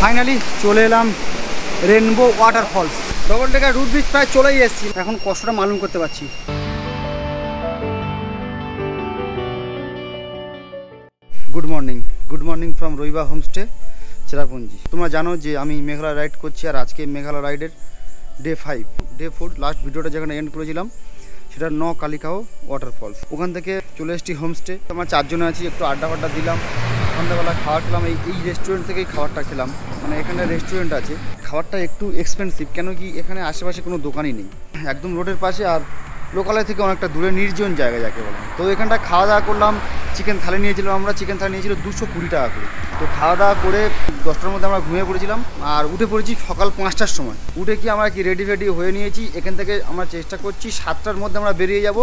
Finally চলে এলাম rainbow waterfalls. Double decker root bridge প্রায় চলেই এসেছি, এখন কষ্টটা মালুম করতে পারছি। গুড মর্নিং ফ্রম রবিবা হোমস্টে চেরাপুঞ্জি। তোমরা জানো যে আমি মেঘালয় রাইড করছি, আর আজকে মেঘালয় রাইডের ডে 5 ডে 4 লাস্ট ভিডিওটা যেখানে এন্ড করেছিলাম সেটা কালিকাও ওয়াটারফলস। ওখান থেকে চলে এসেছি হোমস্টে। আমরা 4 জনে আছি, একটু আড্ডা দিলাম, সন্ধ্যাবেলা খাবার খেলাম। এই রেস্টুরেন্ট থেকেই খাবারটা খেলাম, মানে এখানে রেস্টুরেন্ট আছে। খাবারটা একটু এক্সপেন্সিভ, কেন কি এখানে আশেপাশে কোনো দোকানই নেই, একদম রোডের পাশে, আর লোকালয় থেকে অনেকটা দূরে নির্জন জায়গা যাকে বলে। তো এখানটা খাওয়া দাওয়া করলাম, চিকেন থালি নিয়েছিলাম আমরা, চিকেন থালি নিয়েছিল 220 টাকা করে। তো খাওয়া দাওয়া করে 10টার মধ্যে আমরা ঘুমিয়ে পড়েছিলাম, আর উঠে পড়েছি সকাল 5টার সময়। উঠে কি আমরা রেডি হয়ে নিয়েছি। এখান থেকে আমরা চেষ্টা করছি 7টার মধ্যে আমরা বেরিয়ে যাব।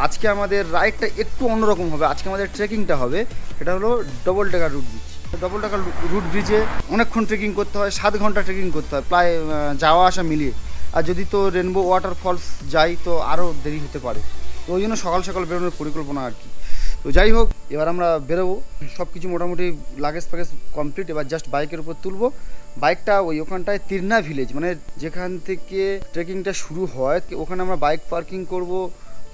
আজকে আমাদের রাইডটা একটু অন্যরকম হবে, আজকে আমাদের ট্রেকিংটা হবে, সেটা হলো double decker root bridge. Double decker root ব্রিজে অনেকক্ষণ ট্রেকিং করতে হয়, 7 ঘন্টা ট্রেকিং করতে হয় প্রায়, যাওয়া আসা মিলিয়ে। আর যদি তো রেনবো ওয়াটারফলস যাই তো আরও দেরি হতে পারে, তো ওই জন্য সকাল সকাল বেরোনোর পরিকল্পনা আর কি। তো যাই হোক, এবার আমরা বেরোবো, সব কিছু মোটামুটি লাগেজ ফ্যাগেজ কমপ্লিট। এবার জাস্ট বাইকের উপর তুলবো। বাইকটা ওখানটায় তিরনা ভিলেজ, মানে যেখান থেকে ট্রেকিংটা শুরু হয় ওখানে আমরা বাইক পার্কিং করব,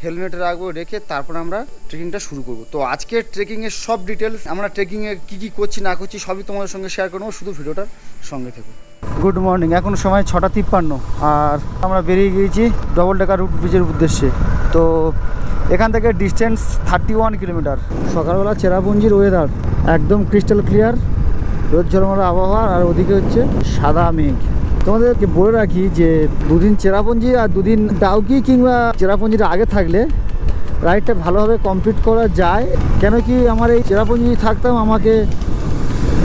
হেলমেট রাখবো, রেখে তারপর আমরা ট্রেকিংটা শুরু করব। তো আজকে ট্রেকিংয়ের সব ডিটেলস, আমরা ট্রেকিংয়ে কী করছি না করছি সবই তোমাদের সঙ্গে শেয়ার করবো, শুধু ভিডিওটার সঙ্গে থেকো। গুড মর্নিং, এখন সময় 6:53, আর আমরা বেরিয়ে গিয়েছি ডবল ডেকার রুট ব্রিজের উদ্দেশ্যে। তো এখান থেকে ডিস্টেন্স 31 কিলোমিটার। সকালবেলা চেরাপুঞ্জির ওয়েদার একদম ক্রিস্টাল ক্লিয়ার, রোদ ঝলমলে আবহাওয়া, আর ওদিকে হচ্ছে সাদা মেঘ। তোমাদেরকে বলে রাখি যে 2 দিন চেরাপুঞ্জি আর 2 দিন ডাউকি কিংবা চেরাপুঞ্জির আগে থাকলে রাইডটা ভালোভাবে কমপ্লিট করা যায়। কেন কি আমার এই চেরাপুঞ্জি থাকতাম, আমাকে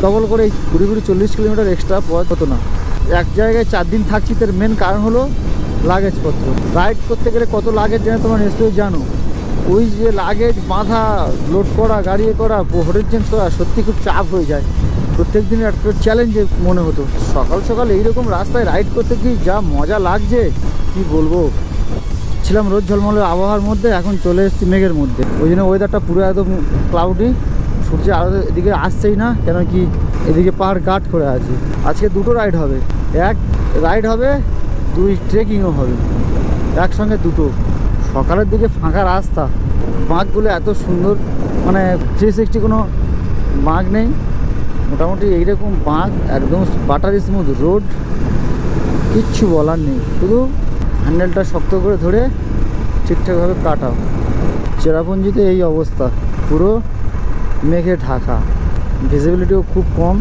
ডবল করে 20-40 কিলোমিটার এক্সট্রা পথ হতো না। এক জায়গায় 4 দিন থাকছি, তার মেন কারণ হলো লাগেজপত্র। রাইড করতে গেলে কত লাগেজ জানে তোমরা নিশ্চয়ই জানো। ওই যে লাগেজ বাঁধা, লোড করা, গাড়ি করা, হোটেল চেঞ্জ করা, সত্যি খুব চাপ হয়ে যায়। প্রত্যেক দিনের একটা চ্যালেঞ্জে মনে হতো। সকাল সকাল এইরকম রাস্তায় রাইড করতে কি যা মজা লাগছে কি বলবো। ছিলাম রোদ ঝলমলে আবহাওয়ার মধ্যে, এখন চলে এসেছি মেঘের মধ্যে। ওই জন্য ওয়েদারটা পুরো একদম ক্লাউডি, সূর্যের আলো এদিকে আসছেই না, কেন কি এদিকে পাহাড় গার্ড করে আছে। আজকে 2টো রাইড হবে, 1 রাইড হবে, 2 ট্রেকিংও হবে, একসঙ্গে 2টো। সকালের দিকে ফাঁকা রাস্তা, বাঁকগুলো এত সুন্দর, মানে 360 কোনো বাঁক নেই, মোটামুটি এইরকম বাঁক, একদম বাটার স্মুথ রোড, কিচ্ছু বলার নেই। শুধু হ্যান্ডেলটা শক্ত করে ধরে ঠিকঠাকভাবে কাটাও। চেরাপুঞ্জিতে এই অবস্থা, পুরো মেঘে ঢাকা, ভিজিবিলিটিও খুব কম,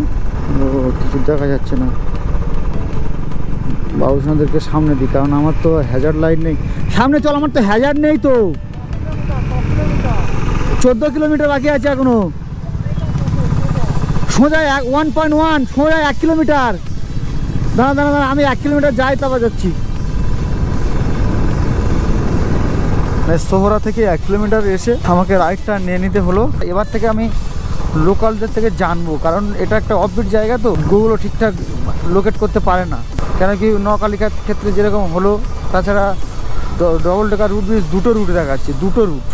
কিছু দেখা যাচ্ছে না। বাবুসোনাদেরকে সামনে দিই, কারণ আমার তো হ্যাজার্ড লাইট নেই। সামনে চল, আমার তো হ্যাজার্ড নেই তো। 14 কিলোমিটার বাকি আছে এখনো। সোজা 1.1, সোজা 1 কিলোমিটার। দাঁড়া, আমি 1 কিলোমিটার যাই, তারপর যাচ্ছি। সোহরা থেকে 1 কিলোমিটার এসে আমাকে রাইডটা নিয়ে নিতে হলো। এবার থেকে আমি লোকালদের থেকে জানবো, কারণ এটা একটা অফবিট জায়গা, তো গুগলও ঠিকঠাক লোকেট করতে পারে না। কেন কি নকালিকার ক্ষেত্রে যেরকম হলো, তাছাড়া ডবল ডেকার রুট ব্রিজ 2টো রুট দেখাচ্ছে, 2টো রুট,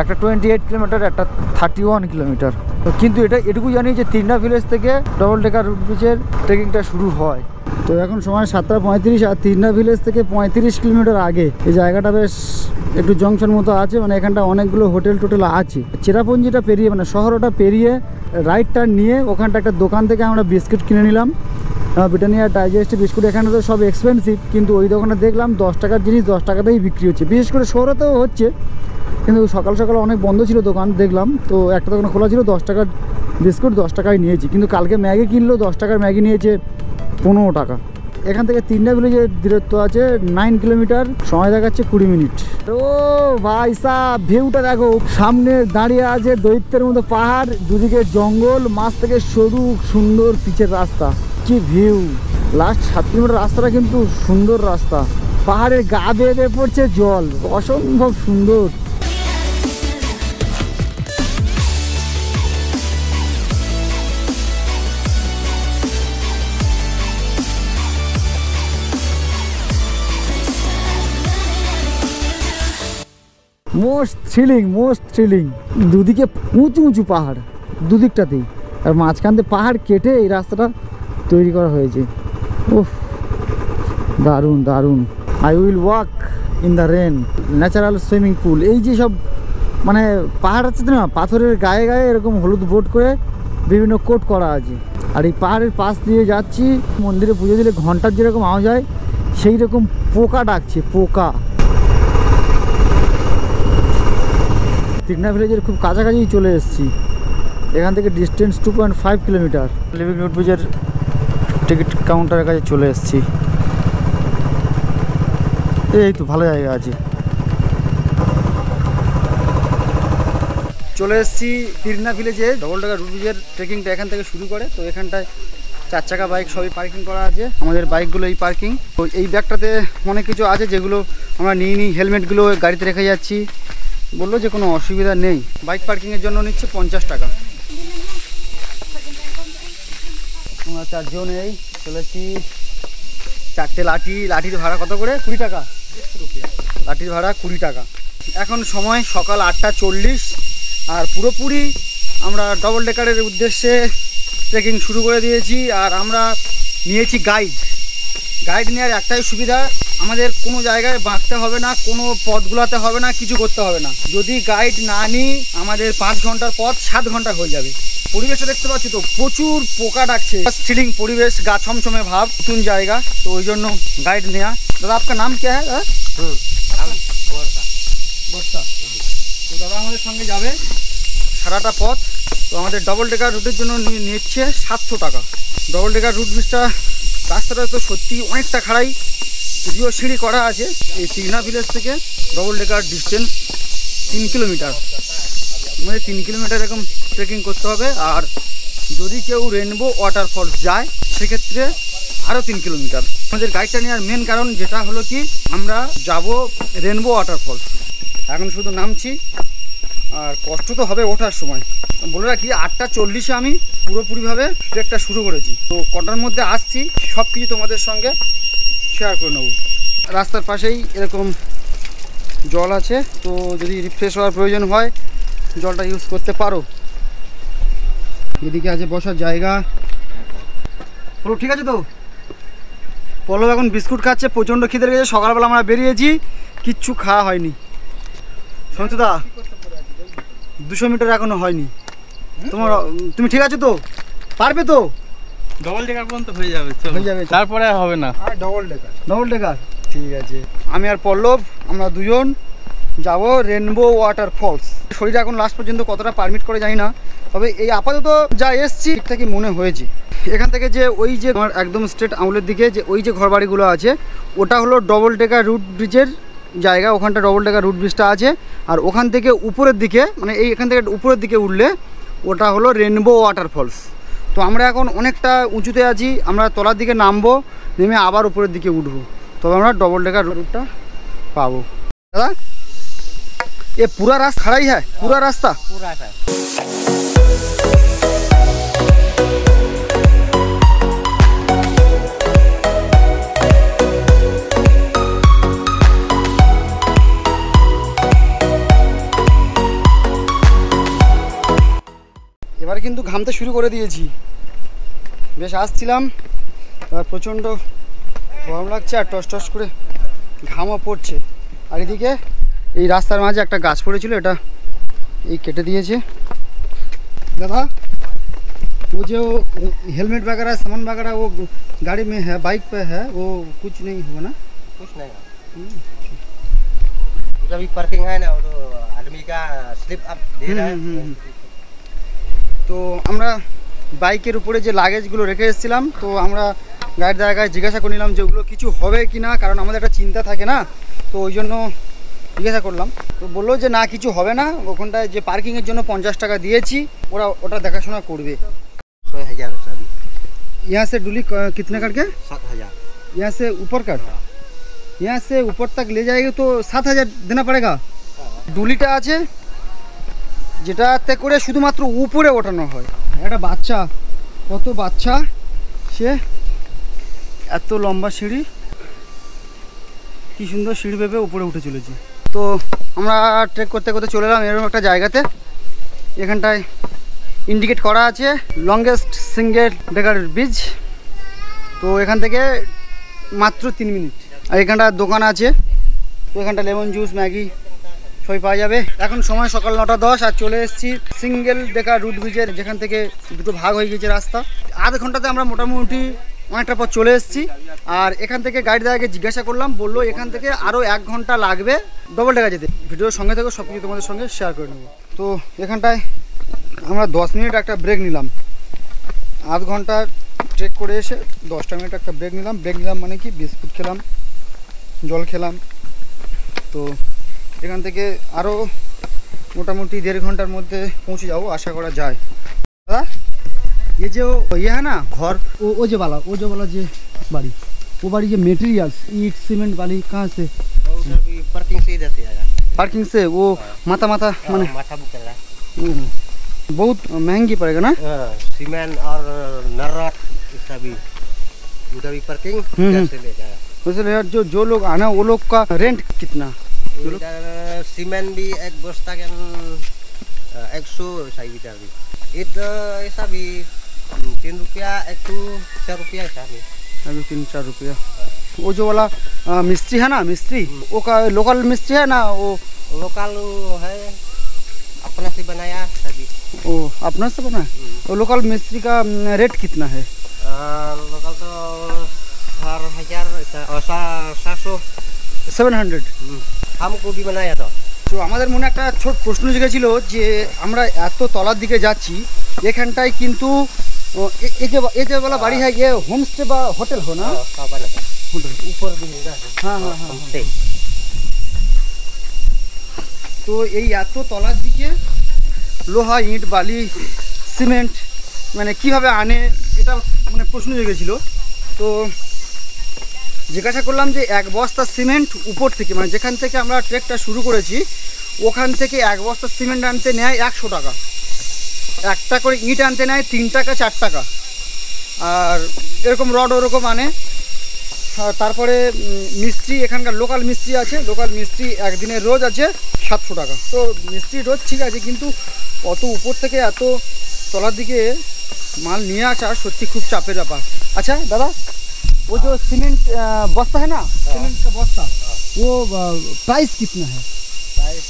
একটা 28 কিলোমিটার, একটা 31 কিলোমিটার। তো কিন্তু এটুকু জানি যে তিরনা ভিলেজ থেকে ডবল ডেকার রুট ব্রিজের ট্রেকিংটা শুরু হয়। তো এখন সময় 7:35, আর তিরনা ভিলেজ থেকে 35 কিলোমিটার আগে এই জায়গাটা বেশ একটু জংশন মতো আছে, মানে এখানটা অনেকগুলো হোটেল টোটেল আছে। চেরাপুঞ্জিটা পেরিয়ে, মানে শহরটা পেরিয়ে রাইডটা নিয়ে ওখানটা একটা দোকান থেকে আমরা বিস্কিট কিনে নিলাম, ব্রিটানিয়া ডাইজেস্টিভ বিস্কুট। এখানে তো সব এক্সপেন্সিভ, কিন্তু ওই দোকানে দেখলাম 10 টাকার জিনিস 10 টাকাতেই বিক্রি হচ্ছে। বিশেষ করে শহরেতেও হচ্ছে, কিন্তু সকাল সকাল অনেক বন্ধ ছিল দোকান দেখলাম, তো একটা দোকান খোলা ছিল। 10 টাকার বিস্কুট 10 টাকায় নিয়েছি, কিন্তু কালকে ম্যাগি কিনলো 10 টাকার ম্যাগি নিয়েছে 15 টাকা। এখান থেকে তিরনা ভিলেজের দূরত্ব আছে 9 কিলোমিটার, সময় দেখাচ্ছে 20 মিনিট। ও ভাই সাহ, ভিউটা দেখো, সামনে দাঁড়িয়ে আছে দৈত্যের মতো পাহাড়, দুদিকে জঙ্গল, মাছ থেকে সরু সুন্দর পিচের রাস্তা, কি ভিউ। লাস্ট 7 কিলোমিটার রাস্তাটা কিন্তু সুন্দর রাস্তা, পাহাড়ের গা বেয়ে পড়ছে জল, অসম্ভব সুন্দর। Most thrilling. দুদিকে উঁচু উঁচু পাহাড় দুদিকটাতেই, আর মাঝখান দিয়ে পাহাড় কেটে এই রাস্তাটা তৈরি করা হয়েছে। উফ, দারুণ দারুণ। I will walk in the rain, natural swimming pool. এই যে সব মানে পাহাড় আছে না, পাথরের গায়ে গায়ে এরকম হলুদ বোট করে বিভিন্ন কোট করা আছে। আর এই পাহাড়ের পাশ দিয়ে যাচ্ছি, মন্দিরে পুজো দিলে ঘন্টার যেরকম আওয়াজ হয় সেই রকম পোকা ডাকছে, পোকা। তিগনা ভিলেজের খুব কাছাকাছি চলে এসেছি। এখান থেকে ডিস্টেন্স 2.5 কিলোমিটার। লিভিং রোড ব্রিজের টিকিট কাউন্টারের কাছে চলে এসেছি। এই তো ভালো জায়গা আছে। চলে এসেছি তিগনা ভিলেজে। ডবল ডেকার রুট ব্রিজের ট্রেকিংটা এখান থেকে শুরু করে। তো এখানটায় 4 চাকা বাইক সবই পার্কিং করা আছে। আমাদের বাইকগুলো এই পার্কিং। তো এই ব্যাগটাতে অনেক কিছু আছে যেগুলো আমরা নিয়ে নিই। হেলমেটগুলো গাড়িতে রেখে যাচ্ছি। বললো যে কোনো অসুবিধা নেই। বাইক পার্কিংয়ের জন্য নিচ্ছে 50 টাকা। আমরা 4 জন এই চলেছি। 4টে লাঠির ভাড়া কত করে? 20 টাকা। লাঠির ভাড়া 20 টাকা। এখন সময় সকাল 8:40 আর পুরোপুরি আমরা ডবল ডেকারের উদ্দেশ্যে ট্রেকিং শুরু করে দিয়েছি। আর আমরা নিয়েছি গাইড নেওয়ার একটাই সুবিধা, আমাদের কোনো জায়গায় বাঁকতে হবে না, কোনো পথ গুলাতে হবে না, কিছু করতে হবে না। যদি গাইড না নিই আমাদের 5 ঘন্টার পথ 7 ঘন্টা হয়ে যাবে। পরিবেশটা দেখতে পাচ্ছি তো, প্রচুর পোকা ডাকছে। থ্রিলিং পরিবেশ, গা ছমছমে ভাব, নতুন জায়গা। তো ওই জন্য গাইড নেওয়া। দাদা আপনার নাম কে হ্যাঁ? বর্ষা। তো দাদা আমাদের সঙ্গে যাবে সারাটা পথ। তো আমাদের ডবল ডেকার রুটের জন্য নিচ্ছে 700 টাকা। ডবল ডেকার রুট ব্রিজটা, রাস্তাটা তো সত্যি অনেকটা খাড়াই, যদিও সিঁড়ি করা আছে। এই তিগনা ভিলেজ থেকে ডবল ডেকার ডিস্টেন্স 3 কিলোমিটার। আমাদের 3 কিলোমিটার এরকম ট্রেকিং করতে হবে। আর যদি কেউ রেনবো ওয়াটারফলস যায় সেক্ষেত্রে আরও 3 কিলোমিটার। আমাদের গাড়িটা নেওয়ার মেন কারণ যেটা হলো কি, আমরা যাব রেনবো ওয়াটারফলস। এখন শুধু নামছি, আর কষ্ট তো হবে ওঠার সময়। বলে রাখি 8:40 আমি পুরোপুরিভাবে ট্রেকটা শুরু করেছি। তো কটার মধ্যে আসছি সব কিছু তোমাদের সঙ্গে শেয়ার করে নেব। রাস্তার পাশেই এরকম জল আছে, তো যদি রিফ্রেশ হওয়ার প্রয়োজন হয় জলটা ইউজ করতে পারো। এদিকে আছে বসার জায়গা। পুরো ঠিক আছে তো। পল্লব এখন বিস্কুট খাচ্ছে, প্রচণ্ড খিদে লেগেছে। সকালবেলা আমরা বেরিয়েছি, কিচ্ছু খাওয়া হয়নি। সন্তদা 200 মিটার এখনো হয়নি। তুমি ঠিক আছে তো? পারবে তো? ডবল ডেকার পর্যন্ত হয়ে যাবে, হয়ে যাবে, তারপরে আর হবে না। ডবল ডেকার ঠিক আছে। আমি আর পল্লব আমরা দুজন যাব রেনবো ওয়াটারফলস। শরীরে এখন লাস্ট পর্যন্ত কতটা পারমিট করে জানি না, তবে এই আপাতত যা এসছি ঠিকঠাকই মনে হয়েছে। এখান থেকে যে ওই যে আমার একদম স্ট্রেট আঙুলের দিকে যে ওই যে ঘরবাড়িগুলো আছে, ওটা হলো ডবল ডেকার রুট ব্রিজের জায়গা। ওখানটা ডবল ডেকার রুট ব্রিজটা আছে। আর ওখান থেকে উপরের দিকে, মানে এখান থেকে উপরের দিকে উঠলে ওটা হলো রেনবো ওয়াটারফলস। তো আমরা এখন অনেকটা উঁচুতে আছি, আমরা তলার দিকে নামবো, নেমে আবার উপরের দিকে উঠবো, তবে আমরা ডবল ডেকার রুটটা পাবো। দাদা ये पूरा रास्ता खड़ा ही है? पूरा रास्ता पूरा है। এবার কিন্তু ঘামতে শুরু করে দিয়েছি। বেশ আসছিলাম, এবার প্রচণ্ড গরম লাগছে আর টস টস করে ঘামও পড়ছে। আর এদিকে এই রাস্তার মাঝে একটা গাছ পড়েছিল, এটা এই কেটে দিয়েছে। दादा वो जो हेलमेट वगैरह सामान वगैरह वो गाड़ी में है, बाइक पे है, वो कुछ नहीं होगा ना? कुछ नहीं होगा। अभी पार्किंग है ना, वो आदमी का स्लिप अप दे रहा है। তো আমরা বাইকের উপরে যে লাগেজগুলো রেখে এসেছিলাম, তো আমরা গাড়ির জায়গায় জিজ্ঞাসা করে নিলাম যে ওগুলো কিছু হবে কি না, কারণ আমাদের একটা চিন্তা থাকে না। তো ওই জন্য জিজ্ঞাসা করলাম। তো বললো যে না কিছু হবে না, ওখানটায় যে পার্কিংয়ের জন্য 50 টাকা দিয়েছি, ওরা ওটা দেখাশোনা করবে। 6000 अभी यहाँ से डुली कितने करके? 7000। यहाँ से ऊपर कर, यहाँ से ऊपर तक ले जाएगा तो 7000 देना पड़ेगा। ডুলিটা আছে যেটাতে করে শুধুমাত্র উপরে ওঠানো হয়। একটা বাচ্চা, কত বাচ্চা, সে এত লম্বা সিঁড়ি, কি সুন্দর সিঁড়ি ভেবে উপরে উঠে চলেছে। তো আমরা ট্রেক করতে করতে চলে এলাম এরকম একটা জায়গাতে। এখানটায় ইন্ডিকেট করা আছে লংগেস্ট সিঙ্গেল ডেকার ব্রিজ। তো এখান থেকে মাত্র 3 মিনিট। আর এখানটা দোকান আছে, তো এখানটা লেমন জুস, ম্যাগি সবই পাওয়া যাবে। এখন সময় সকাল 9:10 আর চলে এসেছি সিঙ্গেল ডেকার রুট ব্রিজের, যেখান থেকে দুটো ভাগ হয়ে গেছে রাস্তা। আধ ঘন্টাতে আমরা মোটামুটি অনেকটা পর চলে এসেছি। আর এখান থেকে গাইড দাদাকে জিজ্ঞাসা করলাম, বললো এখান থেকে আরও 1 ঘন্টা লাগবে ডবল ডেকা যেতে। ভিডিওর সঙ্গে থেকে সব কিছু তোমাদের সঙ্গে শেয়ার করে নেবো। তো এখানটায় আমরা 10 মিনিট একটা ব্রেক নিলাম, আধ ঘন্টা ট্রেক করে এসে 10টা মিনিট একটা ব্রেক নিলাম। ব্রেক নিলাম মানে কি, বিস্কুট খেলাম, জল খেলাম। তো এখান থেকে আরও মোটামুটি 1.5 ঘন্টার মধ্যে পৌঁছে যাবো আশা করা যায়। দাদা ये जो ये है ना घर, वो जो वाला जो बाड़ी, वो बाड़ी जो मटेरियल्स ईट सीमेंट वाली कहाँ से? उधर भी पार्किंग से इधर से आया। पार्किंग से वो माथा माने माथा बुक कर रहा है। बहुत महंगी पड़ेगा ना? सीमेंट और नरट इसका भी उधर भी पार्किंग इधर से ले जाएगा। वैसे यार जो लोग आना वो लोग का रेंट कितना? इधर सीमेंट भी एक बस्ता के 100 सही इधर भी ऐसा भी 3 रुपया 1 to 4 रुपया ऐसा भी। अभी 3-4 रुपया। वो जो वाला मिस्त्री है ना, मिस्त्री वो का लोकल मिस्त्री है ना? वो लोकल है, अपना से बनाया सभी। वो अपना से बना है? वो लोकल मिस्त्री का रेट कितना है? लोकल तो 700 हमको भी बनाया था। তো আমাদের মনে একটা ছোট প্রশ্ন জেগেছিল যে আমরা এত তলার দিকে যাচ্ছি, এখানটায় কিন্তু এই যে বলা বাড়ি হয় গিয়ে হোমস্টে বা হোটেল हो ना? होटल ऊपर भी है ना। हाँ हाँ हाँ। होमस्टे। তো এই এত তলার দিকে লোহা, ইট, বালি, সিমেন্ট মানে কিভাবে আনে, এটা মানে প্রশ্ন জেগেছিল। তো জিজ্ঞাসা করলাম যে 1 বস্তা সিমেন্ট উপর থেকে, মানে যেখান থেকে আমরা ট্রেকটা শুরু করেছি ওখান থেকে 1 বস্তা সিমেন্ট আনতে নেয় 100 টাকা, একটা করে ইট আনতে নেয় 3 টাকা 4 টাকা, আর এরকম রড ওরকম আনে। আর তারপরে মিস্ত্রি, এখানকার লোকাল মিস্ত্রি আছে, লোকাল মিস্ত্রি একদিনের রোজ আছে 700 টাকা। তো মিস্ত্রি রোজ ঠিক আছে, কিন্তু অত উপর থেকে এত তলার দিকে মাল নিয়ে আসা সত্যি খুব চাপের ব্যাপার। আচ্ছা দাদা, वो जो सीमेंट बस्ता है ना, सीमेंट का बस्ता, वो प्राइस कितना है? प्राइस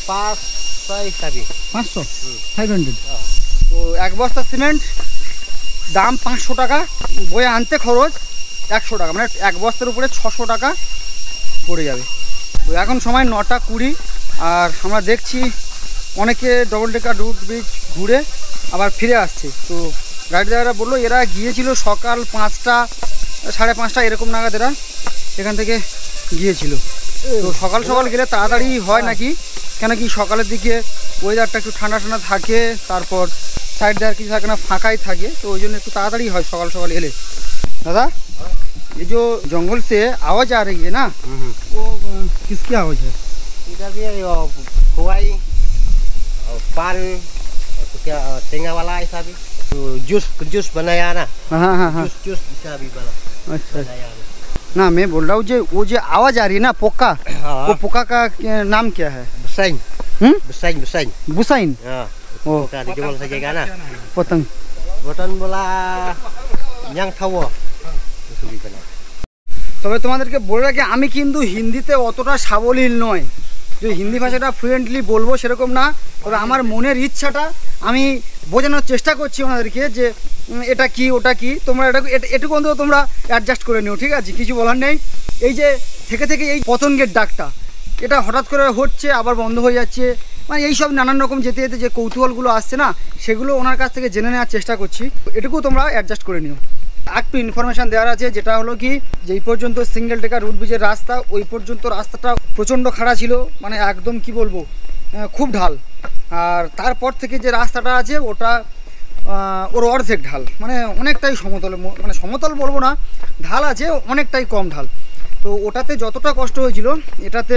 500 ऐसा भी। 500 500। তো 1 বস্তা সিমেন্ট দাম 500 টাকা, বয়ে আনতে খরচ 100 টাকা, মানে 1 বস্তার উপরে 600 টাকা পড়ে যাবে। তো এখন সময় 9:20 আর আমরা দেখছি অনেকে ডবল ডেকার রুট ব্রিজ ঘুরে আবার ফিরে আসছে। তো গাইড দাদারা বললো এরা গিয়েছিল সকাল 5টা 5:30 এরকম নাগাদ এরা এখান থেকে গিয়েছিল। তো সকাল সকাল গেলে তাড়াতাড়ি হয় নাকি, কেন কি সকালের দিকে ওয়েদারটা একটু ঠান্ডা ঠান্ডা থাকে, তারপর সাইড দিয়ে আর কিছু থাকে না, ফাঁকাই থাকে, তো ওই জন্য একটু তাড়াতাড়ি হয় সকাল সকাল এলে। दादा ये जो जंगल से आवाज़ आ रही है ना, वो किसकी आवाज़ है? इधर भी खुआई और पान और तो क्या टेंगा वाला ऐसा भी, तो जूस बनाया ना। हाँ हाँ हाँ। जूस ऐसा भी बना। अच्छा बनाया ना, मैं बोल रहा हूँ जो वो जो आवाज़ आ रही है ना पोका, वो पोका का नाम क्या है? बुसाइन। बुसाइन बुसाइन बुसाइन। हाँ, ओ पोका दिखने सजेगा ना। पतंग बटन बोला yang tawo itu भी बना। তবে তোমাদেরকে বলে রাখি আমি কিন্তু হিন্দিতে অতটা সাবলীল নয়, যে হিন্দি ভাষাটা ফ্লুয়েন্টলি বলবো সেরকম না, তবে আমার মনের ইচ্ছাটা আমি বোঝানোর চেষ্টা করছি ওনাদেরকে যে এটা কি ওটা কি, তোমরা এটুকু অন্তত তোমরা অ্যাডজাস্ট করে নিও, ঠিক আছে? কিছু বলার নেই। এই যে থেকে থেকে এই পতঙ্গের ডাকটা, এটা হঠাৎ করে হচ্ছে আবার বন্ধ হয়ে যাচ্ছে, মানে এইসব নানান রকম যেতে যেতে যে কৌতূহলগুলো আসছে না, সেগুলো ওনার কাছ থেকে জেনে নেওয়ার চেষ্টা করছি, এটুকু তোমরা অ্যাডজাস্ট করে নিও। একটু ইনফরমেশান দেওয়ার আছে, যেটা হলো কি যে এই পর্যন্ত সিঙ্গেল ডেকার রুট ব্রিজের রাস্তা, ওই পর্যন্ত রাস্তাটা প্রচণ্ড খাড়া ছিল, মানে একদম কি বলবো খুব ঢাল। আর তারপর থেকে যে রাস্তাটা আছে ওটা ওর অর্ধেক ঢাল, মানে অনেকটাই সমতল, মানে সমতল বলবো না, ঢাল আছে অনেকটাই কম ঢাল। তো ওটাতে যতটা কষ্ট হয়েছিল এটাতে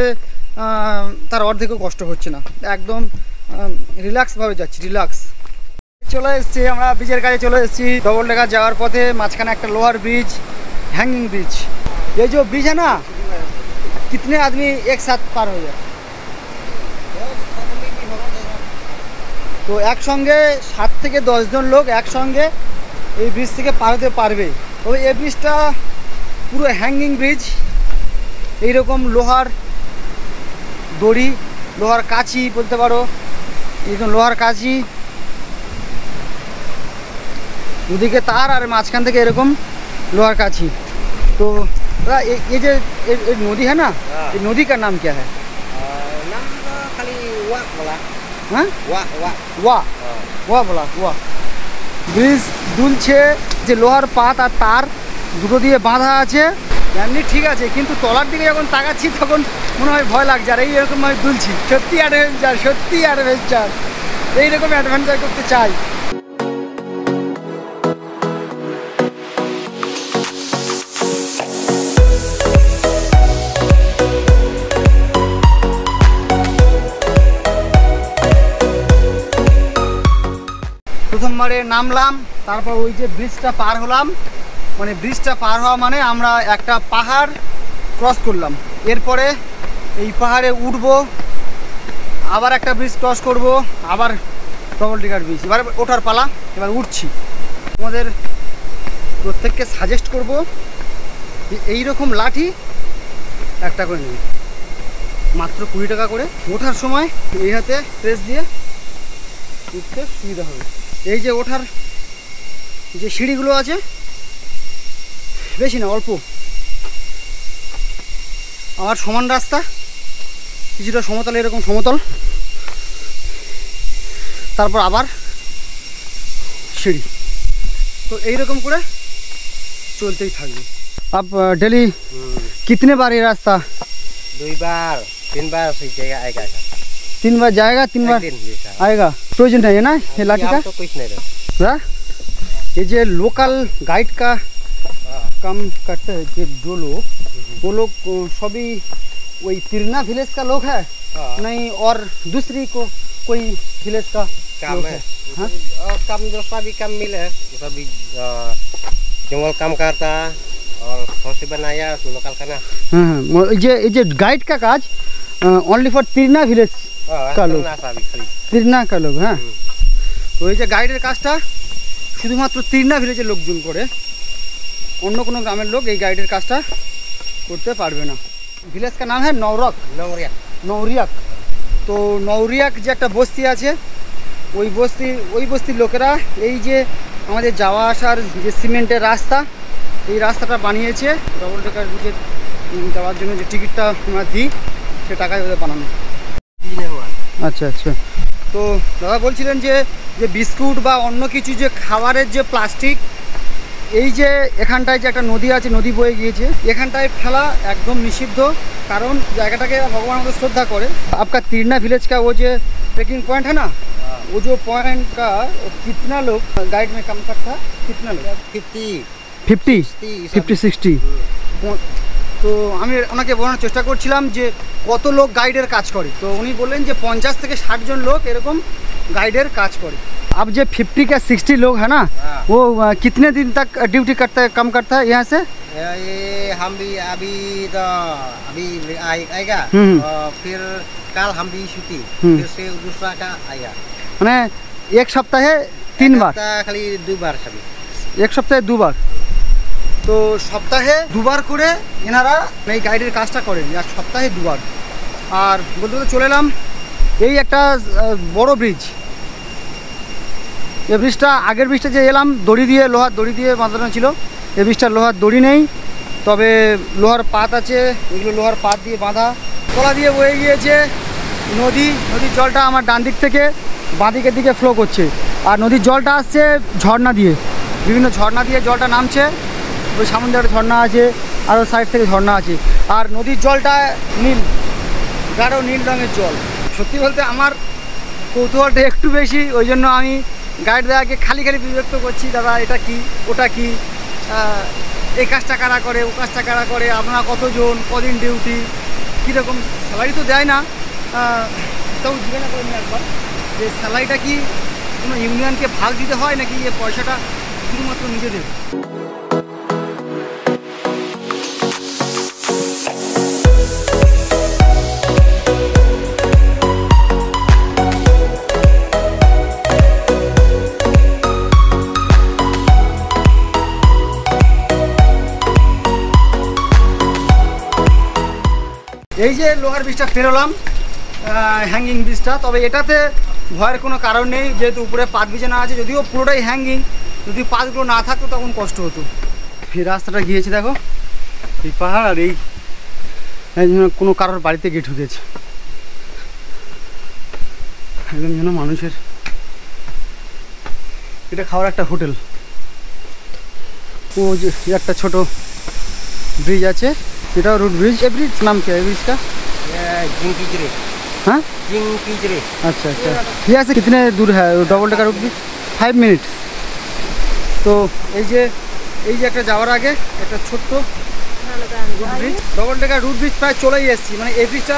তার অর্ধেকও কষ্ট হচ্ছে না, একদম রিল্যাক্সভাবে যাচ্ছি, রিল্যাক্স। চলে এসেছি আমরা ব্রিজের কাছে, চলে এসেছি ডবল ডেকার যাওয়ার পথে, মাঝখানে একটা লোহার ব্রিজ, হ্যাঙ্গিং ব্রিজ। ये जो ब्रिज है ना, कितने आदमी एक साथ पार हो जाए? তো একসঙ্গে 7 থেকে 10 জন লোক একসঙ্গে এই ব্রিজ থেকে পার হতে পারবে। তবে এই ব্রিজটা পুরো হ্যাঙ্গিং ব্রিজ, এইরকম লোহার দড়ি, লোহার কাঁচি বলতে পারো, এইরকম লোহার কাঁচি, দুদিকে তার আর মাঝখান থেকে এরকম लोहार काछी। तो ये जो नदी है ना, ये नदी का नाम क्या है? नाम खाली वा बोला। हाँ वा वा वा वा बोला वा। ব্রিজ দুলছে যে লোহার পাত আর তার দুটো দিয়ে বাঁধা আছে, এমনি ঠিক আছে, কিন্তু তলার দিকে যখন তাকাচ্ছি তখন মনে হয় ভয় লাগছে। আর এইরকম ভাবে দুলছি, সত্যি অ্যাডভেঞ্চার, সত্যি অ্যাডভেঞ্চার, এইরকম অ্যাডভেঞ্চার করতে চাই। প্রথমবারে নামলাম, তারপর ওই যে ব্রিজটা পার হলাম, মানে ব্রিজটা পার হওয়া মানে আমরা একটা পাহাড় ক্রস করলাম, এরপরে এই পাহাড়ে উঠবো, আবার একটা ব্রিজ ক্রস করব, আবার ডবল ডেকার ব্রিজ, এবার ওঠার পালা, এবার উঠছি। তোমাদের প্রত্যেককে সাজেস্ট করব যে এইরকম লাঠি একটা করে নেবে, মাত্র 20 টাকা করে। ওঠার সময় এই হাতে প্রেস দিয়ে উঠতে সুবিধা হবে। এই যে ওঠার যে সিঁড়িগুলো আছে, বেশি না, অল্প, আমার সমান রাস্তা, কিছুটা সমতল, এরকম সমতল, তারপর আবার সিঁড়ি, তো এইরকম করে চলতেই থাকবে। आप डेली कितने बार ये रास्ता? 2 बार 3 बार से जाएगा, आएगा 3 बार जाएगा, 3 बार दिन जैसा। आएगा। प्रयोजन है ना ये लाठी का? तो कुछ नहीं रहता। ये जो लोकल गाइड का काम करते हैं जो लोग, वो लोग सभी वही तिरना विलेज का लोग है, नहीं और दूसरी को कोई विलेज का काम लोग है। हाँ? और काम दूसरा भी काम मिले, सभी जंगल काम करता और फौसी बनाया लोकल का ना। हाँ, ये गाइड का काज ओनली फॉर तिरना विलेज का लोग, তিরনা কা লোক। হ্যাঁ, তো এই যে গাইডের কাজটা শুধুমাত্র তিরনা ভিলেজের লোকজন করে, অন্য কোনো গ্রামের লোক এই গাইডের কাজটা করতে পারবে না। ভিলেজ কা নাম হ্যাঁ নওরক, নৌরিয়াক। তো নৌরিয়াক যে একটা বস্তি আছে, ওই বস্তির লোকেরা এই যে আমাদের যাওয়া আসার যে সিমেন্টের রাস্তা, এই রাস্তাটা বানিয়েছে। ডবল ডেকার যে যাওয়ার জন্য যে টিকিটটা আমরা দিই, সে টাকায় ওদের বানানো। আচ্ছা আচ্ছা। তো দাদা বলছিলেন যে বিস্কুট বা অন্য কিছু যে খাবারের যে প্লাস্টিক, এই যে এখানটায় যে একটা নদী আছে, নদী বয়ে গিয়েছে, এখানটায় ফেলা একদম নিষিদ্ধ, কারণ জায়গাটাকে ভগবান আমাদের শ্রদ্ধা করে। आपका तिरना विलेज का वो जो ट्रेकिंग पॉइंट है ना, वो जो पॉइंट का कितना लोग गाइड में काम करता है, कितना लोग? 50-60। তো আমি ওনাকে বলার চেষ্টা করছিলাম যে কত লোক গাইডের কাজ করে, তো উনি বললেন যে 50 থেকে 60 জন लोग এরকম गाइडर काज करे। अब जो 50 का 60 लोग है ना, वो कितने दिन तक ड्यूटी करता है, काम करता है यहाँ से? ये हम भी अभी आएगा, फिर कल हम भी छुट्टी, फिर से दूसरा का आएगा। मैंने एक सप्ताह 3 बार, खाली 2 बार सभी, एक सप्ताहे 2 बार। तो सप्ताहे 2 बार করে এনারা এই গাইডের কাজটা করেন, এক সপ্তাহে 2 বার। আর বলতে বলতে চলে এলাম এই একটা বড় ব্রিজ। এই ব্রিজটা, আগের ব্রিজটা যে এলাম দড়ি দিয়ে, লোহার দড়ি দিয়ে বাঁধানো ছিল, এই ব্রিজটার লোহার দড়ি নেই, তবে লোহার পাত আছে, এগুলো লোহার পাত দিয়ে বাঁধা। তলা দিয়ে বয়ে গিয়েছে নদী, নদীর জলটা আমার ডান দিক থেকে বাঁ দিকের দিকে ফ্লো করছে, আর নদীর জলটা আসছে ঝর্ণা দিয়ে, বিভিন্ন ঝর্ণা দিয়ে জলটা নামছে। ওই সামনে একটা ঝর্ণা আছে, আর ওই সাইড থেকে ঝর্ণা আছে, আর নদীর জলটা নীল, গাঢ় নীল রঙের জল। সত্যি বলতে আমার কৌতূহলটা একটু বেশি, ওই জন্য আমি গাইড দাদাকে খালি বিরক্ত করছি, দাদা এটা কি, ওটা কি, এই কাজটা কারা করে, ও কাজটা কারা করে, আপনারা কতজন, কদিন ডিউটি, কীরকম স্যালারি তো দেয় না, তাও জিজ্ঞাসা করে নিই একবার যে স্যালারিটা কি কোনো ইউনিয়নকে ভাগ দিতে হয়, নাকি এই পয়সাটা শুধুমাত্র নিজেদের? এই যে লোহার ব্রিজটা পেরোলাম, হ্যাঙ্গিং ব্রিজটা, তবে এটাতে ভয়ের কোনো কারণ নেই যেহেতু উপরে পাত বিছানা আছে। যদিও পুরোটাই হ্যাঙ্গিং, যদি পাতগুলো না থাকতো তখন কষ্ট হতো। এই রাস্তাটা গিয়েছে দেখো, এই পাহাড় আর এই কোনো কারোর বাড়িতে গিয়ে ঢুকেছে, একদম যেন মানুষের। এটা খাওয়ার একটা হোটেল। ও যে একটা ছোট ব্রিজ আছে, এটাও রুট ব্রিজ। এই ব্রিজ নাম কি? এই ব্রিজটা जिंकीजरे। हाँ जिंकीजरे। अच्छा अच्छा। यहाँ से कितने दूर है double decker root bridge? 5 minutes. তো এই যে একটা যাওয়ার আগে একটা ছোট্ট root bridge, double decker root bridge প্রায় চলেই এসেছি, মানে এই ব্রিজটা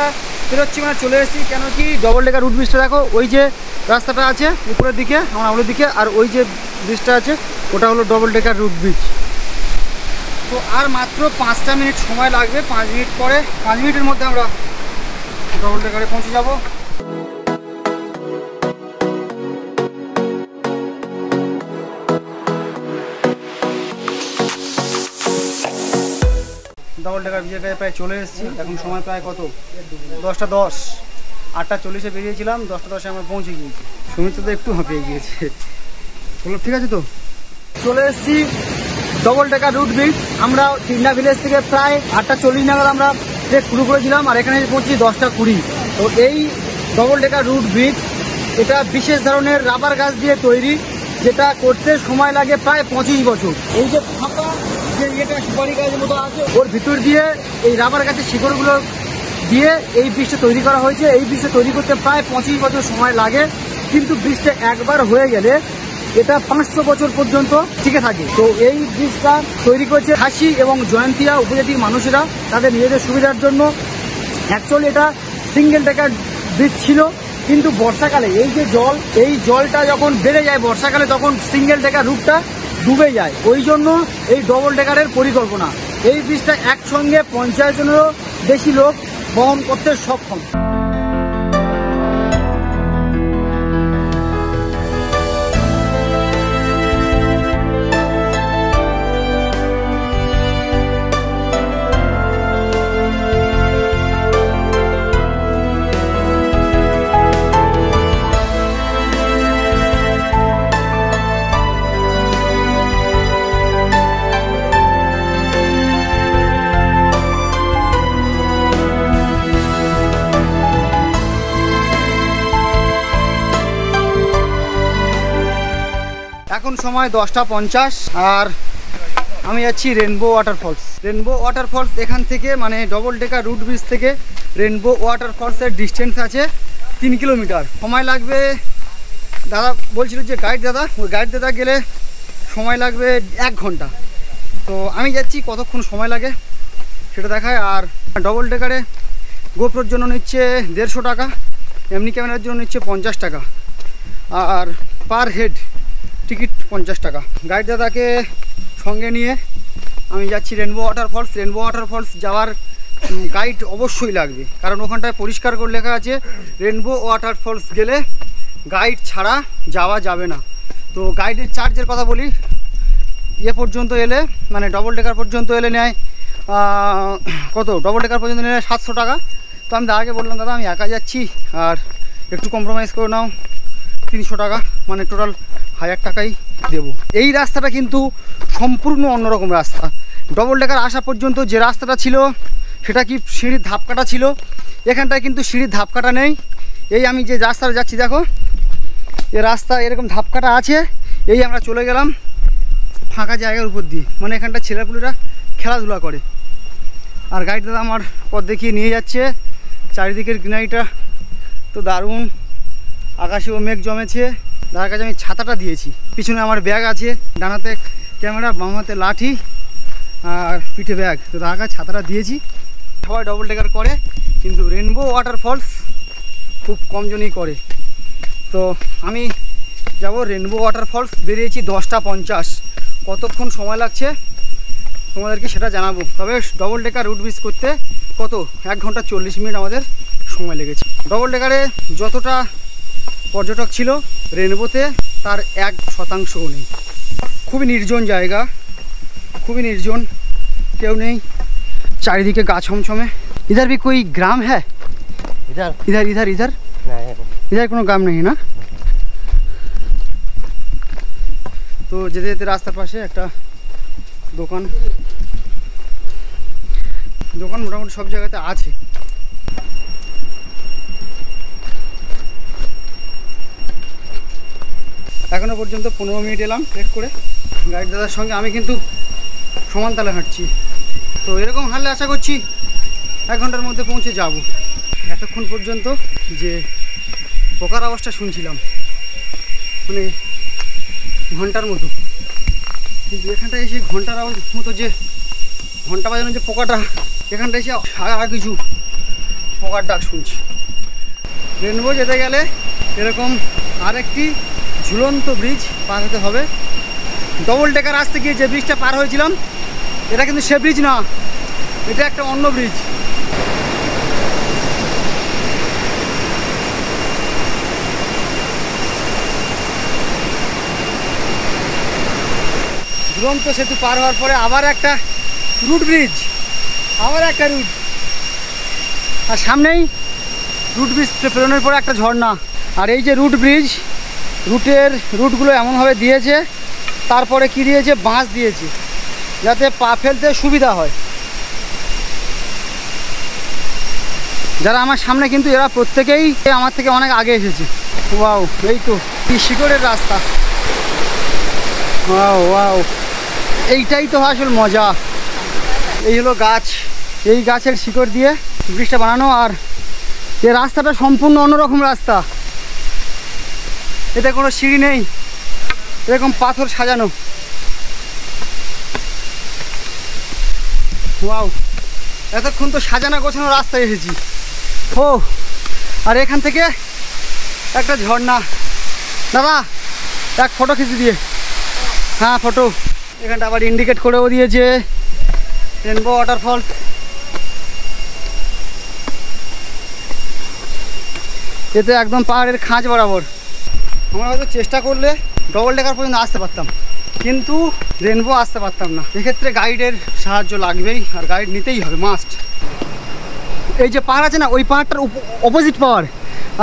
পেরোচ্ছি মানে চলে এসেছি। কেন কি ডবল ডেকার রুট ব্রিজটা দেখো, ওই যে রাস্তাটা আছে উপরের দিকে আমরা ওগুলোর দিকে, আর ওই যে ব্রিজটা আছে ওটা হলো ডবল ডেকার রুট ব্রিজ। তো আর মাত্র 5টা মিনিট সময় লাগবে, 5 মিনিট পরে 5 মিনিটের মধ্যে আমরা ডবল ডেকারে পৌঁছে যাব। ডবল ডেকার ব্রিজের প্রায় চলে এসেছি। এখন সময় প্রায় কত? 10টা 10। 8টা 40-এ বেরিয়েছিলাম, 10টা 10-এ আমরা পৌঁছে গিয়েছি। সুমিত্র তো একটু হাঁপিয়ে গিয়েছে। বলো ঠিক আছে তো? চলে এসেছি ডবল ডেকার রুট ব্রিজ। আমরা সিন্না ভিলেজ থেকে প্রায় 8টা 40 নাগাদ আমরা ট্রেক শুরু করেছিলাম, আর এখানে পৌঁছি 10টা 20। তো এই ডবল ডেকার রুট ব্রিজ এটা বিশেষ ধরনের রাবার গাছ দিয়ে তৈরি, যেটা করতে সময় লাগে প্রায় 25 বছর। এই যে ফাঁকা যে ইয়েটা সুপারি গাছের মতো আছে, ওর ভিতর দিয়ে এই রাবার গাছের শিকড়গুলো দিয়ে এই ব্রিজটা তৈরি করা হয়েছে। এই ব্রিজটা তৈরি করতে প্রায় 25 বছর সময় লাগে, কিন্তু ব্রিজটা একবার হয়ে গেলে এটা 500 বছর পর্যন্ত টিকে থাকে। তো এই ব্রিজটা তৈরি করেছে খাসি এবং জয়ন্তিয়া উপজাতির মানুষেরা তাদের নিজেদের সুবিধার জন্য। অ্যাকচুয়ালি এটা সিঙ্গেল ডেকার ব্রিজ ছিল, কিন্তু বর্ষাকালে এই যে জল, এই জলটা যখন বেড়ে যায় বর্ষাকালে, তখন সিঙ্গেল ডেকার রুটটা ডুবে যায়। ওই জন্য এই ডবল ডেকারের পরিকল্পনা। এই ব্রিজটা একসঙ্গে 50 জনেরও বেশি লোক বহন করতে সক্ষম। এখন সময় 10টা 50, আর আমি যাচ্ছি রেনবো ওয়াটারফলস। রেনবো ওয়াটারফলস এখান থেকে মানে ডবল ডেকার রুট ব্রিজ থেকে রেনবো ওয়াটারফলসের ডিস্টেন্স আছে 3 কিলোমিটার। সময় লাগবে, দাদা বলছিল যে গাইড দাদা, ওই গাইড দাদা গেলে সময় লাগবে 1 ঘন্টা। তো আমি যাচ্ছি, কতক্ষণ সময় লাগে সেটা দেখায়। আর ডবল ডেকারে গোপ্রোর জন্য নিচ্ছে 150 টাকা, এমনি ক্যামেরার জন্য নিচ্ছে 50 টাকা, আর পার হেড টিকিট 50 টাকা। গাইড দাদাকে সঙ্গে নিয়ে আমি যাচ্ছি রেনবো ওয়াটারফলস। রেনবো ওয়াটারফলস যাওয়ার গাইড অবশ্যই লাগবে, কারণ ওখানটায় পরিষ্কার করে লেখা আছে রেনবো ওয়াটারফলস গেলে গাইড ছাড়া যাওয়া যাবে না। তো গাইডের চার্জের কথা বলি, পর্যন্ত এলে মানে ডবল ডেকার পর্যন্ত এলে নেয় কত? ডবল ডেকার পর্যন্ত নেয় 700 টাকা। তো আমি দাদাকে বললাম দাদা আমি একা যাচ্ছি, আর একটু কম্প্রোমাইজ করে নাও, 300 টাকা, মানে টোটাল 1000 টাকাই দেবো। এই রাস্তাটা কিন্তু সম্পূর্ণ অন্যরকম রাস্তা। ডবল ডেকার আসা পর্যন্ত যে রাস্তাটা ছিল সেটা কি সিঁড়ির ধাপকাটা ছিল, এখানটায় কিন্তু সিঁড়ির ধাপকাটা নেই। এই আমি যে রাস্তাটা যাচ্ছি দেখো, এই রাস্তা এরকম ধাপকাটা আছে। এই আমরা চলে গেলাম ফাঁকা জায়গার উপর দিয়ে, মানে এখানটা ছেলেপুলেরা খেলাধুলা করে। আর গাইড দাদা আমার পথ দেখিয়ে নিয়ে যাচ্ছে। চারিদিকের গ্রিনারিটা তো দারুণ, আকাশেও মেঘ জমেছে। দাদার কাছে আমি ছাতাটা দিয়েছি, পিছনে আমার ব্যাগ আছে, ডানাতে ক্যামেরা, বাম হাতে লাঠি আর পিঠে ব্যাগ। তো দাদার কাছে ছাতাটা দিয়েছি। সবাই ডবল ডেকার করে, কিন্তু রেনবো ওয়াটারফলস খুব কমজনই করে। তো আমি যাব রেনবো ওয়াটারফলস। বেরিয়েছি 10টা 50। কতক্ষণ সময় লাগছে তোমাদেরকে সেটা জানাবো। তবে ডবল ডেকার রুট ব্রিজ করতে কত 1 ঘন্টা 40 মিনিট আমাদের সময় লেগেছে। ডবল ডেকারে যতটা পর্যটক ছিল রেনবোতে তার 1% নেই। খুবই নির্জন জায়গা, খুবই নির্জন, কেউ নেই, চারিদিকে গা ছমছমে। इधर भी कोई ग्राम है? इधर इधर इधर इधर नहीं इधर কোনো গ্রাম নেই না? তো যেতে যেতে রাস্তার পাশে একটা দোকান মোটামুটি সব জায়গাতে আছে। এখনো পর্যন্ত 15 মিনিট এলাম ট্রেক করে। গাইড দাদার সঙ্গে আমি কিন্তু সমান তালে হাঁটছি। তো এরকম হাঁটলে আশা করছি 1 ঘন্টার মধ্যে পৌঁছে যাব। এতক্ষণ পর্যন্ত যে পোকার আওয়াজটা শুনছিলাম মানে ঘন্টার মতো, কিন্তু এখানটায় এসে ঘন্টার আওয়াজ মতো যে ঘন্টা বাজানো যে পোকাটা, এখানটায় এসে আর কিছু পোকার ডাক শুনছি। রেনবো যেতে গেলে এরকম আরেকটি ঝুলন্ত ব্রিজ পার হতে হবে। ডবল ডেকার আসতে গিয়ে যে ব্রিজটা পার হয়েছিলাম এটা কিন্তু সে ব্রিজ না, এটা একটা অন্য ব্রিজ। ঝুলন্ত সেতু পার হওয়ার পরে আবার একটা রুট ব্রিজ, আবার একটা রুট, আর সামনেই রুট ব্রিজ পেরোনোর পরে একটা ঝর্ণা। আর এই যে রুট ব্রিজ, রুটগুলো এমনভাবে দিয়েছে, তারপরে কি দিয়েছে, বাঁশ দিয়েছে যাতে পা ফেলতে সুবিধা হয়। যারা আমার সামনে কিন্তু এরা প্রত্যেকেই আমার থেকে অনেক আগে এসেছে। ওয়াও, এই তো কি শিকড়ের রাস্তা। ওয়াও ওয়াও, এইটাই তো আসল মজা। এই হলো গাছ, এই গাছের শিকড় দিয়ে ব্রিজটা বানানো। আর এই রাস্তাটা সম্পূর্ণ অন্যরকম রাস্তা, এতে কোনো সিঁড়ি নেই, এরকম পাথর সাজানো। ওয়াও, এতক্ষণ তো সাজানো গোছানো রাস্তায় এসেছি। ও, আর এখান থেকে একটা ঝর্ণা। দাদা এক ফটো খিচে দিয়ে। হ্যাঁ ফটো। এখানটা আবার ইন্ডিকেট করেও দিয়েছে রেনবো ওয়াটারফল। এতে একদম পাহাড়ের খাঁজ বরাবর। আমরা হয়তো চেষ্টা করলে ডবল ডেকার পর্যন্ত আসতে পারতাম, কিন্তু রেনবো আসতে পারতাম না। এক্ষেত্রে গাইডের সাহায্য লাগবেই, আর গাইড নিতেই হবে মাস্ট। এই যে পাহাড় আছে না, ওই পাহাড়টার অপোজিট পাহাড়।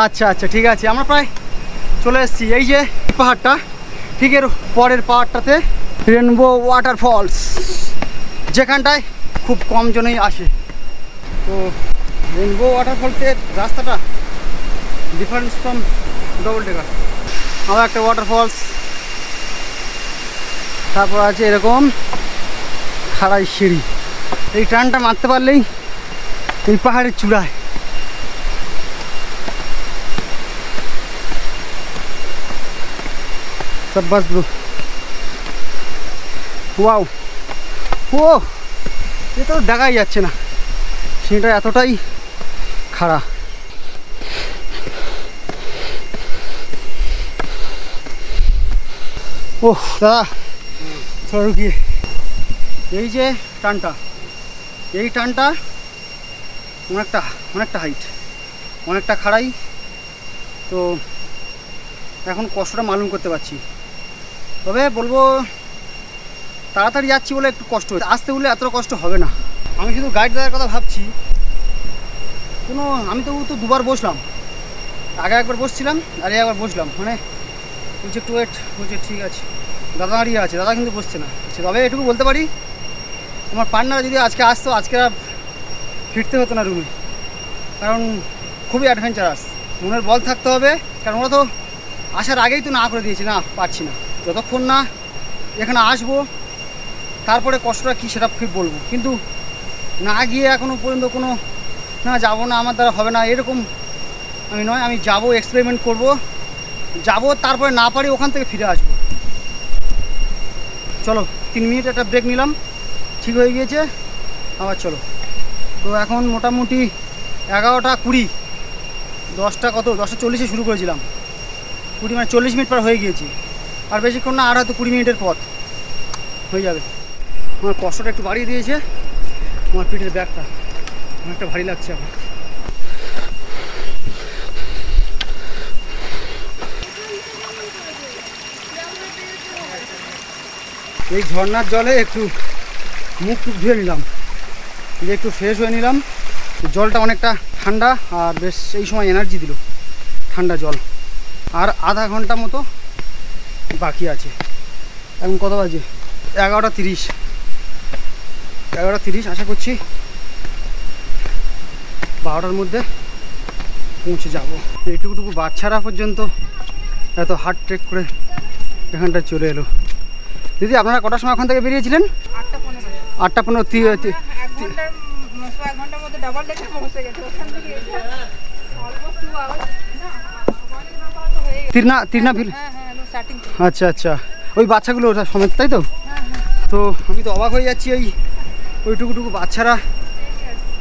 আচ্ছা আচ্ছা, ঠিক আছে, আমরা প্রায় চলে এসেছি। এই যে পাহাড়টা, ঠিক এর পরের পাহাড়টাতে রেনবো ওয়াটারফলস, যেখানটায় খুব কম জনেই আসে। তো রেনবো ওয়াটারফলসের রাস্তাটা ডিফারেন্স ফ্রম ডবল ডেকার। আবার একটা ওয়াটারফলস, তারপর আছে এরকম খাড়াই সিঁড়ি। এই টার্নটা মারতে পারলেই এই পাহাড়ের চূড়ায়। সব বাস ব্রো। ওয়াও, ও এটা তো দেখাই যাচ্ছে না, সিঁড়িটা এতটাই খাড়া। ওহ দাদা থোড়া রুকিয়ে। এই যে টানটা, এই টানটা অনেকটা হাইট, অনেকটা খাড়াই। তো এখন কষ্টটা মালুম করতে পারছি, তবে বলবো তাড়াতাড়ি যাচ্ছি বলে একটু কষ্ট হচ্ছে, আসতে বললে এত কষ্ট হবে না। আমি শুধু গাইড দেওয়ার কথা ভাবছি, আমি তো দুবার বসলাম, আগে একবার বসছিলাম আর একবার বসলাম, মানে বলছে একটু ওয়েট, বলছে ঠিক আছে। দাদা দাঁড়িয়ে আছে, দাদা কিন্তু বসছে না। তবে এটুকু বলতে পারি, আমার পার্টনার যদি আজকে আসতো, আজকে আর ফিরতে হতো না রুমে, কারণ খুবই অ্যাডভেঞ্চারাস। মনের বল থাকতে হবে, কারণ ওরা তো আসার আগেই তো না করে দিয়েছে, না পারছি না, যতক্ষণ না এখানে আসবো তারপরে কষ্টটা কী সেটা ফির বলবো। কিন্তু না গিয়ে এখনও পর্যন্ত কোনো না যাবো না, আমার দ্বারা হবে না এরকম আমি নয়। আমি যাবো, এক্সপেরিমেন্ট করব, যাবো, তারপরে না পারি ওখান থেকে ফিরে আসবো। চলো 3 মিনিট একটা ব্রেক নিলাম, ঠিক হয়ে গিয়েছে, আবার চলো। তো এখন মোটামুটি 11টা 20, 10টা কত 10টা 40-এ শুরু করেছিলাম, 20 মানে 40 মিনিট পর হয়ে গিয়েছি। আর বেশিক্ষণ না, আর হয়তো 20 মিনিটের পথ হয়ে যাবে। আমার কষ্টটা একটু বাড়িয়ে দিয়েছে, আমার পিঠের ব্যাগটা অনেকটা ভারী লাগছে এখন। এই ঝর্ণার জলে একটু মুখ টুক ধুয়ে নিলাম, যে একটু ফ্রেশ হয়ে নিলাম, জলটা অনেকটা ঠান্ডা আর বেশ এই সময় এনার্জি দিল ঠান্ডা জল। আর আধা ঘন্টা মতো বাকি আছে। এখন কত বাজে? 11:30। 11:30। আশা করছি 12টার মধ্যে পৌঁছে যাব। এইটুকুটুকু বাচ্চারা পর্যন্ত এত হার্ড ট্রেক করে এখানটায় চলে এলো। দিদি আপনারা কটার সময় ওখান থেকে বেরিয়েছিলেন? 8:15। তিরনা ভিল। আচ্ছা আচ্ছা, ওই বাচ্চাগুলো ওটা সমেত, তাই তো? তো আমি তো অবাক হয়ে যাচ্ছি, ওইটুকুটুকু বাচ্চারা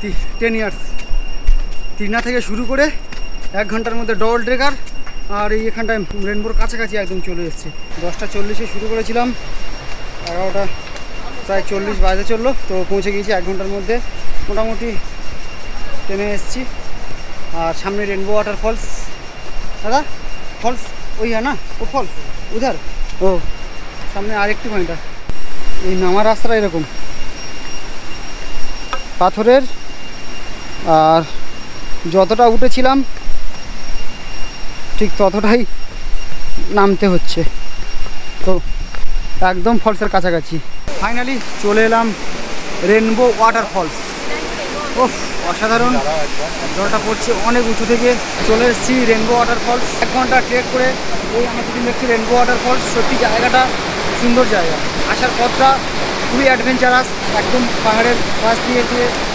10 ইয়ার্স তিরনা থেকে শুরু করে 1 ঘন্টার মধ্যে ডবল ট্রেকার। আর এখানটায় রেনবোর কাছাকাছি একদম চলে এসেছে। 10:40-এ শুরু করেছিলাম, 11টা প্রায় 40 বাজে চললো, তো পৌঁছে গিয়েছি 1 ঘন্টার মধ্যে। মোটামুটি টেনে এসেছি। আর সামনে রেনবো ওয়াটার ফলস। দাদা ফলস ওই হ্যাঁ না, ও ফলস উধার। ও সামনে আরেকটি পয়েন্টার। এই নামার রাস্তাটা এরকম পাথরের, আর যতটা উঠেছিলাম ঠিক ততটাই নামতে হচ্ছে। তো একদম ফলসের কাছাকাছি ফাইনালি চলে এলাম রেনবো ওয়াটার ফলস। ও অসাধারণ, জলটা পড়ছে অনেক উঁচু থেকে। চলে এসেছি রেনবো ওয়াটার ফলস। 1 ঘন্টা ট্রেক করে এই আমরা যদি দেখছি রেনবো ওয়াটার ফলস। সত্যি জায়গাটা সুন্দর জায়গা। আসার পথটা খুবই অ্যাডভেঞ্চারাস, একদম পাহাড়ের পাশ দিয়ে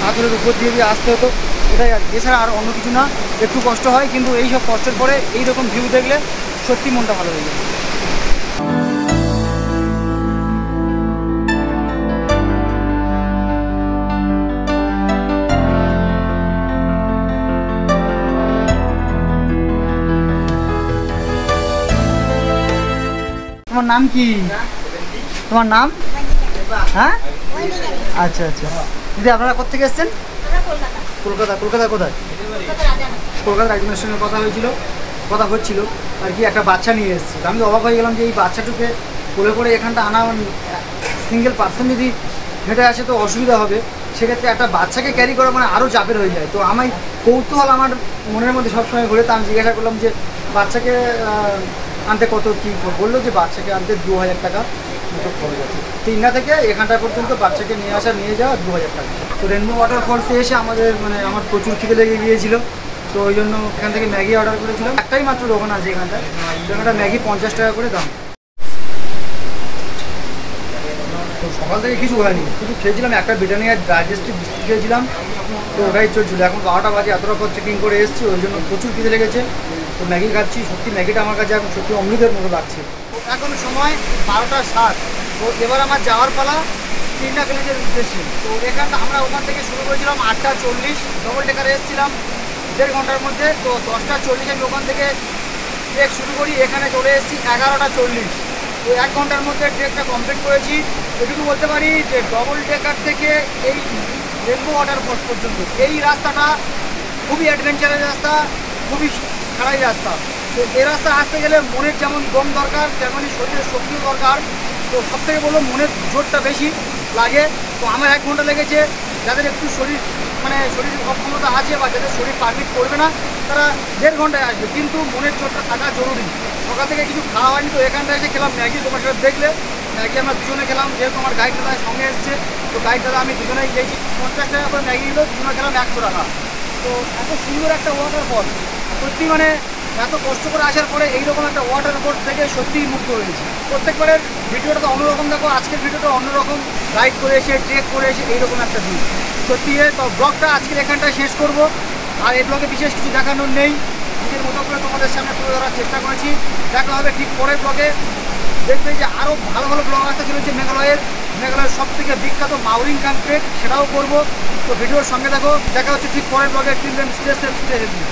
পাথরের উপর দিয়ে আসতে হতো, এটাই আর। এছাড়া আর অন্য কিছু না, একটু কষ্ট হয়, কিন্তু এই সব কষ্টের পরে এইরকম ভিউ দেখলে সত্যি মনটা ভালো হয়ে যায়। তোমার নাম কি? তোমার নাম? হ্যাঁ আচ্ছা আচ্ছা। দিদি আপনারা কোথেকে এসেছেন? কলকাতা। কলকাতা কোথায়? কলকাতার একজনের সঙ্গে কথা হচ্ছিল আর কি, একটা বাচ্চা নিয়ে এসেছে। আমি অবাক হয়ে গেলাম যে এই বাচ্চাটাকে কোলে করে এখানটা আনা, সিঙ্গেল পার্সন যদি হেঁটে আসে তো অসুবিধা হবে, সেক্ষেত্রে একটা বাচ্চাকে ক্যারি করা মানে আরও চাপের হয়ে যায়। তো আমি কৌতূহল আমার মনের মধ্যে সবসময় ঘুরে, তো আমি জিজ্ঞাসা করলাম যে বাচ্চাকে আনতে কত কী? বললো যে বাচ্চাকে আনতে 2000 টাকা মতো খরচ আছে। তিনটা থেকে এখানটা পর্যন্ত বাচ্চাকে নিয়ে যাওয়া 2000 টাকা। তো রেনবো ওয়াটার ফলসে এসে আমার প্রচুর খিদে লেগে গিয়েছিল, তো ওই জন্য এখান থেকে ম্যাগি অর্ডার করেছিলাম। একটাই মাত্র দোকান আছে এখানটায়, সেখানটা ম্যাগি 50 টাকা করে দাম। তো সকাল থেকে কিছু হয়নি, শুধু খেয়েছিলাম একটা ব্রিটানিয়ার ডাইজেস্টিভ বিস্কুট খেয়েছিলাম, তো ওটাই চলছিল। এখন 12টা বাজে, এতটা পর ট্রেকিং করে এসেছি, ওই জন্য প্রচুর খিদে লেগেছে। তো ম্যাগি খাচ্ছি। সত্যি ম্যাগিটা আমার কাছে এখন সত্যি অমৃতের মতো লাগছে। এখন সময় 12টা 7। তো এবার আমার যাওয়ার পালা তিরনা ভিলেজের উদ্দেশ্যে। তো আমরা ওখান থেকে শুরু করেছিলাম 8:40, ডবল টেকারে এসেছিলাম 1.5 ঘন্টার মধ্যে। তো 10:40 আমি ওখান থেকে ট্রেক শুরু করি, এখানে চলে এসেছি 11:40। তো 1 ঘন্টার মধ্যে ট্রেকটা কমপ্লিট করেছি। এটুকু বলতে পারি যে ডবল টেকার থেকে এই রেনবো ওয়াটার ফলস পর্যন্ত এই রাস্তাটা খুবই অ্যাডভেঞ্চারের রাস্তা, খুবই খাড়াই রাস্তা। তো এই রাস্তা আসতে গেলে মনের যেমন দম দরকার, তেমনই শরীরের শক্তিও দরকার। তো সবথেকে বলবো মনের জোরটা বেশি লাগে। তো আমার 1 ঘন্টা লেগেছে। যাদের একটু শরীর অক্ষমতা আছে বা যাদের শরীর পারমিট করবে না, তারা 1.5 ঘন্টায় আসবে, কিন্তু মনের জোরটা থাকা জরুরি। সকাল থেকে কিছু খাওয়া হয়নি, তো এখানটা এসে খেলাম ম্যাগি। তোমার সাথে দেখলে ম্যাগি আমরা দুজনে খেলাম, যেহেতু আমার গাইড দাদা সঙ্গে এসছে। তো গাইড দাদা আমি দুজনেই খেয়েছি। 50 টাকা করে ম্যাগি দিল, দুজনে খেলাম 100 টাকা। তো এত সুন্দর একটা ওয়াটারফল, সত্যি মানে এত কষ্ট করে আসার পরে এইরকম একটা ওয়াটারফল থেকে সত্যিই মুগ্ধ হয়েছে। প্রত্যেকবারের ভিডিওটা তো অন্যরকম দেখো, আজকের ভিডিওটা অন্যরকম, রাইড করে এসে ট্রেক করে এসে এইরকম একটা ভিউ সত্যি। তো ব্লগটা আজকের এখানটায় শেষ করব। আর এই ব্লগে বিশেষ কিছু দেখানোর নেই, নিজের মতো করে তোমাদের সামনে তুলে ধরার চেষ্টা করেছি। দেখা হবে ঠিক পরের ব্লগে। দেখবে যে আরও ভালো ভালো ব্লগ আসতে চলেছে মেঘালয়ের সবথেকে বিখ্যাত মাউরিং কাম ট্রেক, সেটাও করবো। তো ভিডিওর সঙ্গে দেখো, দেখা হচ্ছে ঠিক পরের ব্লগে। Till then stay safe, stay healthy.